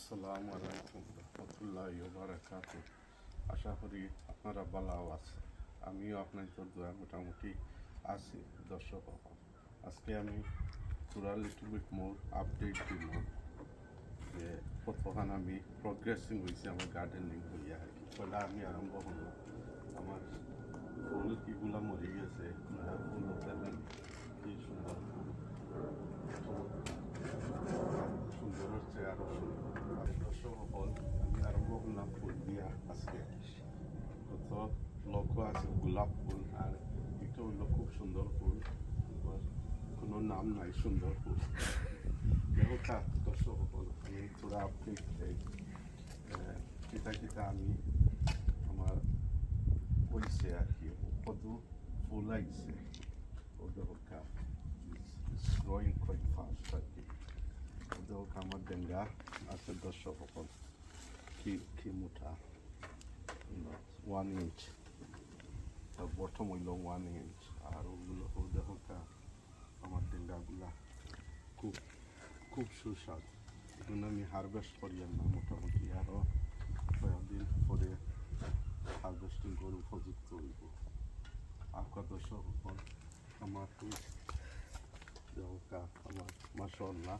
আসসালামু আলাইকুম রহমতুল্লাহি ওয়া বারাকাতুহু। আশা করি আপনারা ভালো আছেন। আমিও আপনাদের দোয়া মোটামুটি আছি। দর্শক আজকে আমি পুরা লিটল বিট মোর আপডেট দিব যে কতখান আমি প্রগ্রেসিং হয়েছে আমার গার্ডেনিং হইয়া আর কি। পয়লা আমি আরম্ভ হলো আমার ফুল এগুলা মরে গেছে, ফুল দেখেন কি সুন্দর ফুল, সুন্দর হচ্ছে আরো সুন্দর। দর্শক আমি আরম্ভ করলাম ফুল দিয়া আজকে। কত লক্ষ্য আছে গোলাপ ফুল, আর এটা হইলো খুব সুন্দর ফুল, কোনো নাম নাই, সুন্দর ফুল। দেখা দর্শক আমি তোরা আপডেট দেই কিতা কিতা আমি আমার হয়েছে আর কি, কত ফুল আইছে ওদের গ্রোয়িং কোয়াইট ফাস্ট আর কি। ওদের আমার ডেঙ্গা আছে দর্শক কি মুঠা 1 ইঞ্চ, তার বটম হইল 1 ইঞ্চ, আর ওগুলো ওদের আমার ডেঙ্গাগুলা খুব খুব সুস্বাদু। এজন্য আমি হারভেস্ট করি না, মোটামুটি আরও কয়েকদিন পরে হারভেস্টিং করে উপযুক্ত হইব। আর কত সকল আমার আমার মাশাআল্লাহ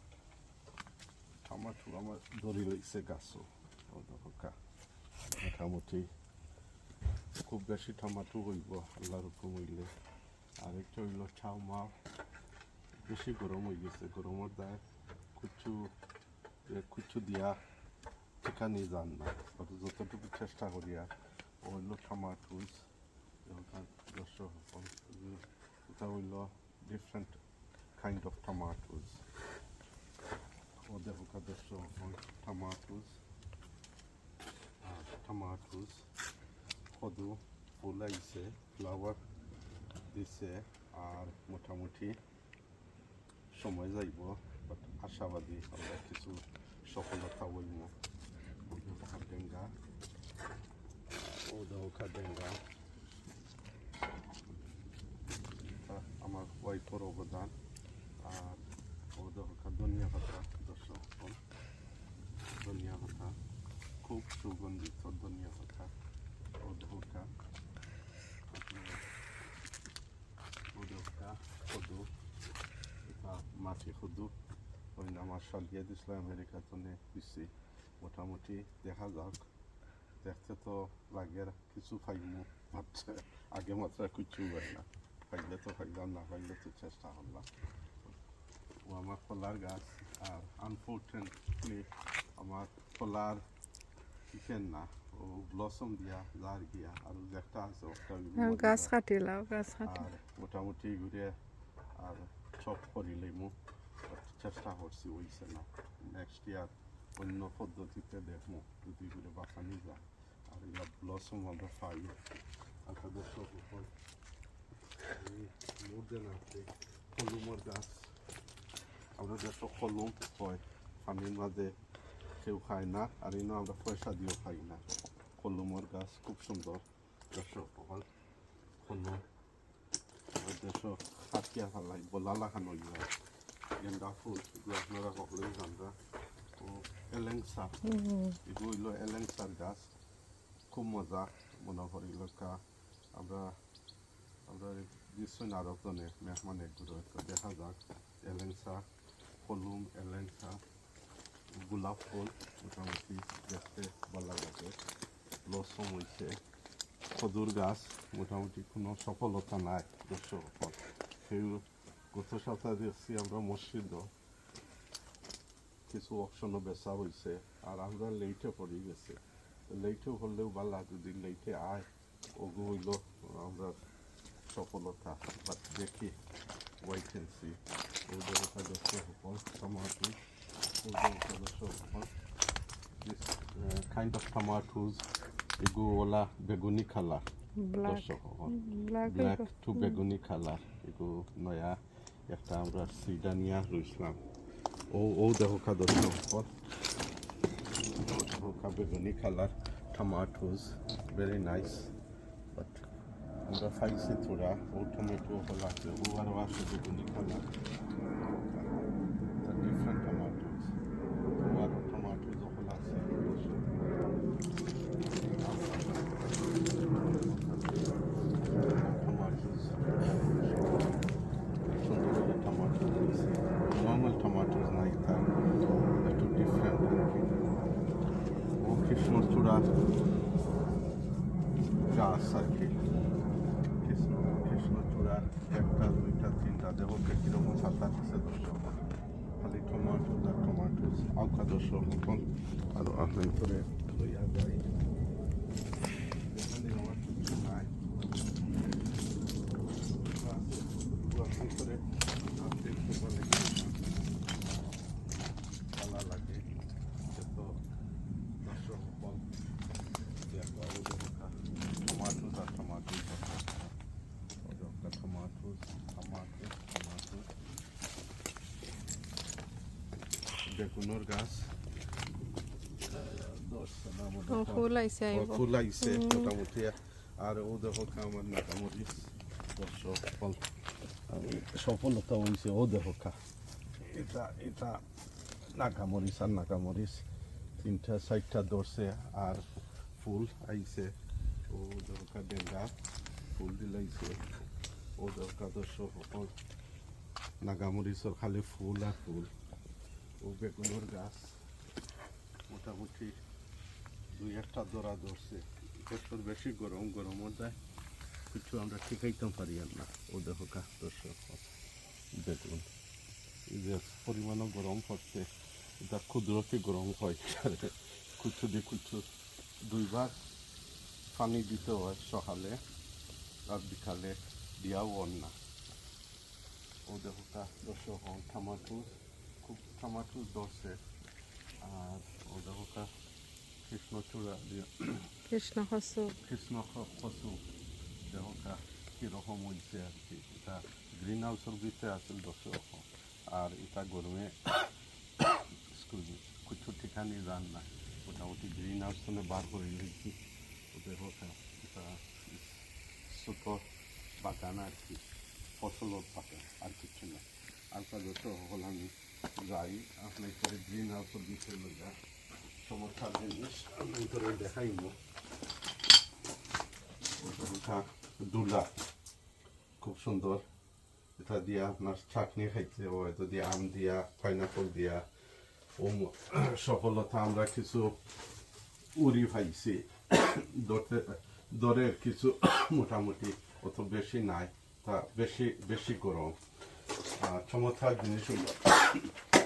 টমাটো আমার ধরে লইছে গাছও মোটামুটি খুব বেশি টমাটো হইব আল্লাহর হুকুম হইলে। আরেকটা হইল ছাউ মাও বেশি গরম হয়ে গেছে, গরমের দায় কুচু দিয়া ঠিকানি যান না, যতটুকু চেষ্টা করি। আর হইল টমাটোস, এটা হইল ডিফারেন্ট কাইন্ড অফ টমাটোস। ওদের টমাটোস কদু ফুল আইছে, ফ্লাওয়ার দিছে, আর মোটামুটি সময় যাইব, বাট আশাবাদী আমরা কিছু সফলতা হইব। ডেঙ্গা ডেঙ্গা আমার ওয়াইফের অবদান। আর ধনিয়া পাতা, দর্শক ধনিয়া পাতা খুব সুগন্ধিত ধনিয়া পাতা। কদু মাটি কদু ওই আমার সালিয়ে দিছিল আমেরিকাতে দিচ্ছি। মোটামুটি দেখা যাক, দেখতে তো লাগে কিছু পাইমু, আগে মাত্রা কিছু হয় না, পাইলে তো পাইলাম, না পাইলে তো চেষ্টা করলাম। ও আমার কলার গাছ, আর আনফর্চুনেটলি আমার কলার চিকেন না, ও ব্লসম দিয়া যার গিয়া আর একটা আছে গাছ কাটিলাও, গাছ কাটি আর মোটামুটি ঘুরে আর সব করিলেই মুখ চেষ্টা করছি, হইছে না। নেক্সট ইয়ার অন্য পদ্ধতিতে দেখবো যদি ঘুরে বাঁচানি যায়, আর এগুলা ব্লসম আমরা পাই। আপনাদের সব উপর কলুমের গাছ, আমরা যেসব কলম হয় পানির মাঝে কেউ খায় না, আর এনে আমরা পয়সা দিয়েও খাই না। কলুমের গাছ খুব সুন্দর দর্শক কলম, দেশও কাটিয়া ফেলাই বলা লাগানো যায়। গেন্দা ফুল এগুলো আপনারা সকলেই জানরা। ও এলেংসা, এগুলো হইল এলেংসার গাছ, খুব মজা মনে করি লোকা। আমরা নিশ্চয় আরবজনে মেহমান একগুলো দেখা যাক। এলেংসা কলুম, এলেংসা গোলাপ ফুল মোটামুটি দেখতে ভালো লাগে, ব্লসম হয়েছে। খজুর গাছ মোটামুটি কোনো সফলতা নাই দর্শক। সেই গত সপ্তাহে দেখছি আমরা মসজিদ কিছু অপশনও বেচা হয়েছে, আর আমরা লেটে পড়ে গেছে। লেটে হলেও ভালো, যদি লেটে আয় ওগু হইল আমরা সফলতা, বাট দেখি ওয়াইট এন্ড সি। ওদের দর্শক tomato, this kind of tomatoes এগু ওলা বেগুনি কালার, দর্শক ব্ল্যাক টু বেগুনি কালার। এগু নয়া একটা আমরা সিডা নিয়া রইছিলাম। ও দেখা দর্শক বেগুনি colour tomatoes, very nice, but আমরা খাইছি তোরা ও টমেটো হলা আছে, ও আরও আছে বেগুনি কালার, different tomatoes, ও আরও tomatoes হলা কৃষ্ণচূড়া গাছ আর কি। কৃষ্ণচূড়া একটা দুইটা তিনটা দেখো কিরকম পাতা আছে দর্শক, খালি টমাটো আর টমাটো আঁকা দর্শক এখন আরো আপনার করে লইয়া যাই। এখানে আমার কিছু নাই আপনার করে আপনি ভালো লাগে তো দর্শক ফল টমাটো আর টমাটো বেগুনের গাছ ফুল আইছে আইব ফুল আইছে মোটামুটি। আর ও দেখো আমার নাগামরিচ দর্শক ফল সফলতা হয়েছে। ও দেখো এটা নাগামরিচ আর নাগামরিচ তিনটা চারটা ধরছে আর ফুল আইছে। ও দরকার ডেঙ্গা ফুল দিলাইছে। ও দরকার দর্শক সকল নাগামরিচর খালি ফুল আর ফুল। ও বেগুনের গাছ মোটামুটি দুই একটা দরা ধরছে। বছর বেশি গরমের দেয় কিছু আমরা ঠিকাইতে পারি আর না। ও দেখো দর্শক বেগুন এই যে পরিমাণও গরম হচ্ছে, এটা ক্ষুদ্রকে গরম হয় কুচু দুইবার পানি দিতে হয়, সকালে আর বিকালে দিয়াও অন না। ও দেখো দর্শক টমাটো ধরছে। আর ও দেখো কৃষ্ণচূড়া দিয়ে কৃষ্ণ খসু কচু দেখো কিরকম হয়েছে আর কি। এটা গ্রিন হাউসের ভিতরে আসল দর্শক। আর এটা গরমে কিছু ঠিকানি রান না, মোটামুটি গ্রিন হাউস বার করে নিয়েছি। ওদের এটা ছোট বাগান আর কি, ফসলের বাগান আর কিছু না। আর দর্শক সকল আমি যাই আপনার করে গ্রিন হাউসের ভিতরে লইয়া চমৎকার জিনিস আমি করে দেখাইব। দুলা খুব সুন্দর, এটা দিয়া আপনার চাটনি খাইতে হয়তো দিয়া আম দিয়া পাইনাপল দিয়া। ও সফলতা আমরা কিছু উড়ি পাইছি দরের কিছু মোটামুটি অত বেশি নাই, তা বেশি গরম। চমৎকার জিনিস হলো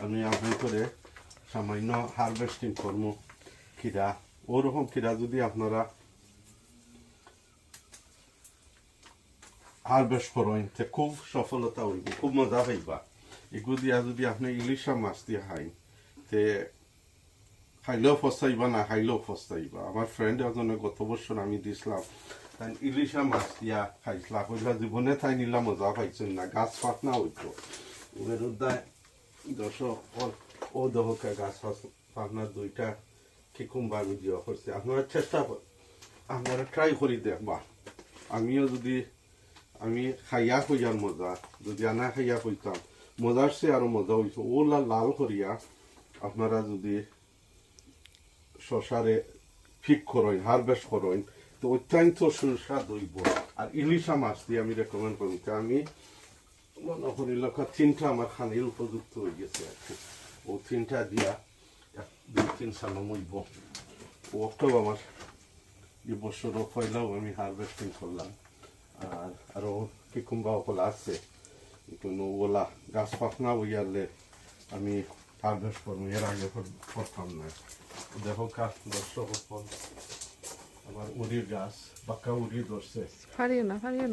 আমি আপনি করে সামান্য হারভেস্টিং করবো খিরা। ওরকম খিরা যদি আপনারা হারভেস্ট করেন তে খুব সফলতা হইব, খুব মজা পাইবা। এগুলো দিয়া যদি আপনি ইলিশা মাছ দিয়ে খাই তে খাইলেও ফস্তাইবা না খাইলেও ফস্তাইবা। আমার ফ্রেন্ড একজনে গত বছর আমি দিছিলাম, তাই ইলিশা মাছ দিয়া খাইছিলা, কইলা জীবনে তাই নিলাম মজা পাইছেন না, গাছ ফাটনা হইতো ওদের উদ্যায় দর্শক। ও দহকা গাছ ফাটনার দুইটা কিকুম্বা আমি দেওয়া করছি। আপনারা চেষ্টা কর, আপনারা ট্রাই করি দেখবা। আমিও যদি আমি খাইয়া হইয়ার মজা, যদি আনা খাইয়া হইতাম মজার সে আরো মজা হইতো। ওলা লাল করিয়া আপনারা যদি শশারে ফিক করেন হারভেস্ট করেন তো অত্যন্ত সুস্বাদ হইব। আর ইলিশা মাছ দিয়ে আমি রেকমেন্ড করব। আমি মনে করি লক্ষ্য তিনটা আমার খানির উপযুক্ত হয়ে গেছে আর কি। ও তিনটা দিয়া 2-3 সাল হইব। ওটাও আমার এই বছরও পয়লাও আমি হারভেস্টিং করলাম। আর আরো কিকুম্বা ওগুলো আছে, কোনো ওলা গাছ পাখনা হইয়ালে আমি হারভেস্ট করবো, এর আগে করতাম না। দেখো দর্শক আবার উড়ির গাছ বাক্কা উড়ি ধরছে। পারিও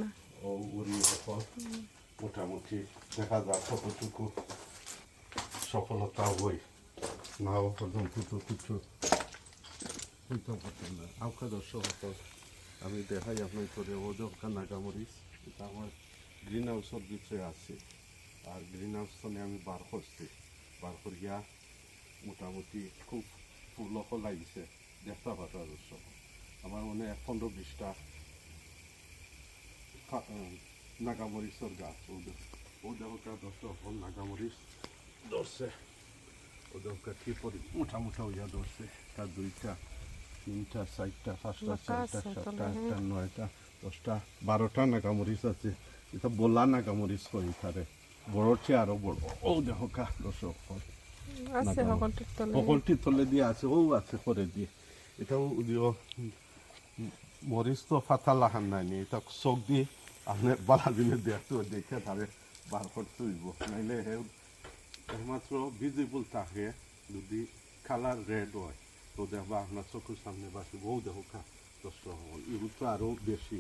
না ও উড়ি সফল মোটামুটি দেখা যায় কতটুকু সফলতা হই নাও পর্যন্ত তো কিছু হইতে পারতাম না। আউকা দর্শক আমি দেখাই আপনার করে ও দরকার নাগামরিচ, এটা আমার গ্রিন হাউসের ভিতরে আছে। আর গ্রিন হাউস আমি বার করছি, বার করিয়া মোটামুটি খুব ফুলও লাগিছে দেখতে পাতা দর্শক। আমার মনে 15-20টা নাগামরিচের গাছ। ও দেখা দর্শক নাগামরিচ ধরছে। ও দেখা কি মোটামুটা হইয়া ধরছে। তার 2টা 3টা 4টা 5টা 6টা 7টা 8টা 9টা 10টা 12টা নাগামরিচ আছে। এটা বলা নাগামরিচ কই তারে বড় চেয়ে আরো বড়। ও দেখো দর্শক আছে সকলটির তলে সকলটি তলে দিয়ে আছে, ও আছে করে দিয়ে এটাও যদিও মরিচ তো ফাতা লাহান নাই এটা চোখ দি আপনার বালা দিনে দেখে তারে বার করতে হইব নাইলে একমাত্র ভিজিবল থাকে যদি কালার রেড হয় তো দেখবা আপনার চোখের সামনে বাসি বহু দেখো দর্শক হল এগুলো তো আরও বেশি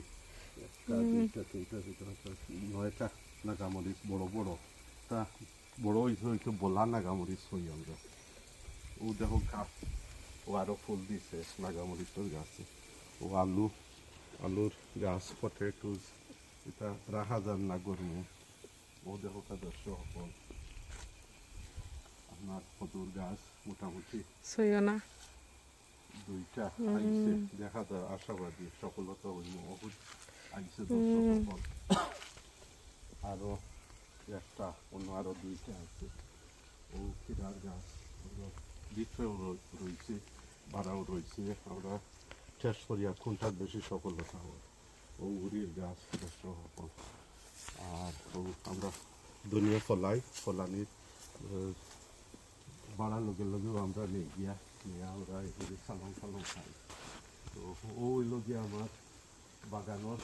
একটা দুইটা তিনটা চারটা নয়টা নাগামরিচ বড় বড় তা বড় হইতে বলা নাগামরিচ হই আমরা ও দেখো গাছ ও আরও ফুল দিছে নাগামরিচের গাছে ও আলুর গাছ পটেটোজ এটা রাখা যান না গরমে ও দেখো দর্শক হল আপনার কদুর গাছ মোটামুটি সৈয়না দুইটা আইছে দেখা যায় আশাবাদী সফলতা হইল অবুজ আইছে দর্শক হল আরো একটা অন্য আরো দুইটা আছে ও খিরার গাছ ভিতরেও রয়েছে ভাড়াও রয়েছে আমরা শেষ করিয়া কোনটার বেশি সফলতা হয় ও উড়ির গাছ দর্শক হল আর ও আমরা দুনিয়া ফলানির বাড়ার লগে লগেও আমরা নিয়ে আমরা এগুলি সালন খাই তো ও হইল গিয়ে আমার বাগানোর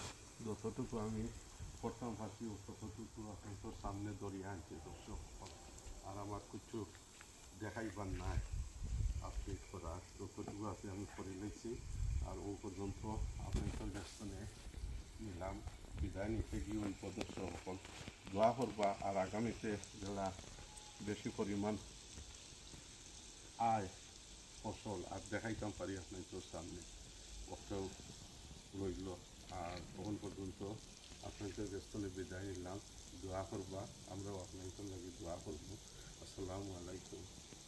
যতটুকু আমি প্রথম ভাবছি ততটুকু আপনার সামনে দরিয়া আনছে দর্শক আর আমার কিছু দেখাইবার নাই আপডেট করা যতটুকু আছে আমি করে নিয়েছি আর ও পর্যন্ত আপনার ব্যস্তনে নিলাম বিদায় নিতে গিয়ে ওই দর্শক সকল দোয়া করবা আর আগামীতে যারা বেশি পরিমাণ আয় ফসল আর দেখাইতাম পারি আপনার তোর সামনে ওটাও রইল আর তখন পর্যন্ত আপনাদের ব্যস্তনে বিদায় নিলাম দোয়া করবা আমরাও আপনাদের লাগে দোয়া করবো আসসালামু আলাইকুম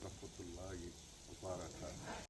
রহমতুল্লাহি ওয়া বারাকাতুহু